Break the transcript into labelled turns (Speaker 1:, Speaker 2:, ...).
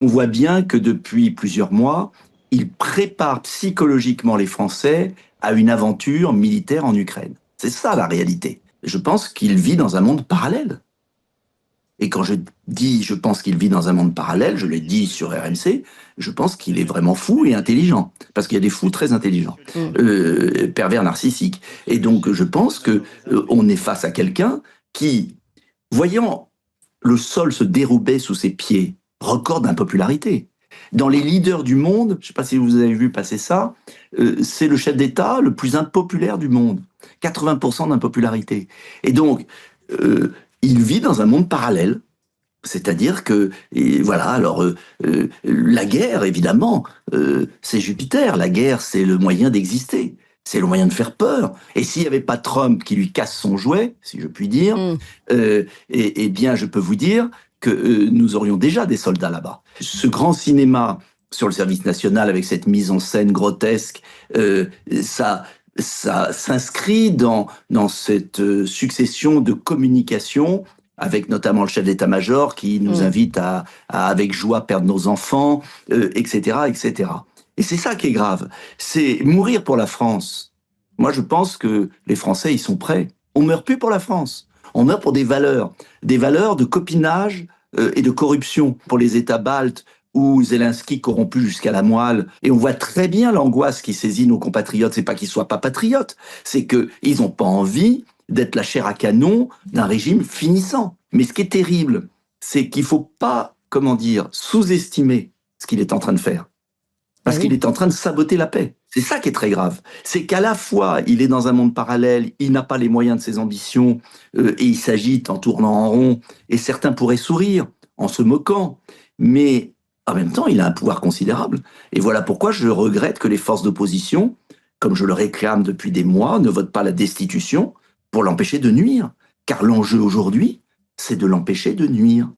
Speaker 1: On voit bien que depuis plusieurs mois, il prépare psychologiquement les Français à une aventure militaire en Ukraine. C'est ça la réalité. Je pense qu'il vit dans un monde parallèle. Et quand je dis je pense qu'il vit dans un monde parallèle, je l'ai dit sur RMC, je pense qu'il est vraiment fou et intelligent. Parce qu'il y a des fous très intelligents,
Speaker 2: Mm.
Speaker 1: pervers narcissiques. Et donc je pense que on est face à quelqu'un qui, voyant le sol se dérober sous ses pieds, record d'impopularité. Dans les leaders du monde, je ne sais pas si vous avez vu passer ça, c'est le chef d'État le plus impopulaire du monde. 80% d'impopularité. Et donc, il vit dans un monde parallèle. C'est-à-dire que, et voilà, alors, la guerre, évidemment, c'est Jupiter. La guerre, c'est le moyen d'exister. C'est le moyen de faire peur. Et s'il n'y avait pas Trump qui lui casse son jouet, si je puis dire,
Speaker 2: Mm.
Speaker 1: eh bien, je peux vous dire que nous aurions déjà des soldats là-bas. Ce grand cinéma sur le service national, avec cette mise en scène grotesque, euh, ça, ça s'inscrit dans cette succession de communications avec notamment le chef d'état-major qui nous
Speaker 2: Mm.
Speaker 1: invite avec joie, perdre nos enfants, etc., etc. Et c'est ça qui est grave. C'est mourir pour la France. Moi, je pense que les Français, ils sont prêts. On meurt plus pour la France. On meurt pour des valeurs de copinage et de corruption pour les États baltes où Zelensky corrompu jusqu'à la moelle. Et on voit très bien l'angoisse qui saisit nos compatriotes. C'est pas qu'ils soient pas patriotes, c'est qu'ils n'ont pas envie d'être la chair à canon d'un régime finissant. Mais ce qui est terrible, c'est qu'il faut pas, comment dire, sous-estimer ce qu'il est en train de faire.
Speaker 2: Bah
Speaker 1: Parce qu'il
Speaker 2: oui.
Speaker 1: est en train de saboter la paix. C'est ça qui est très grave. C'est qu'à la fois, il est dans un monde parallèle, il n'a pas les moyens de ses ambitions, et il s'agite en tournant en rond, et certains pourraient sourire en se moquant, mais en même temps, il a un pouvoir considérable. Et voilà pourquoi je regrette que les forces d'opposition, comme je le réclame depuis des mois, ne votent pas la destitution pour l'empêcher de nuire. Car l'enjeu aujourd'hui, c'est de l'empêcher de nuire.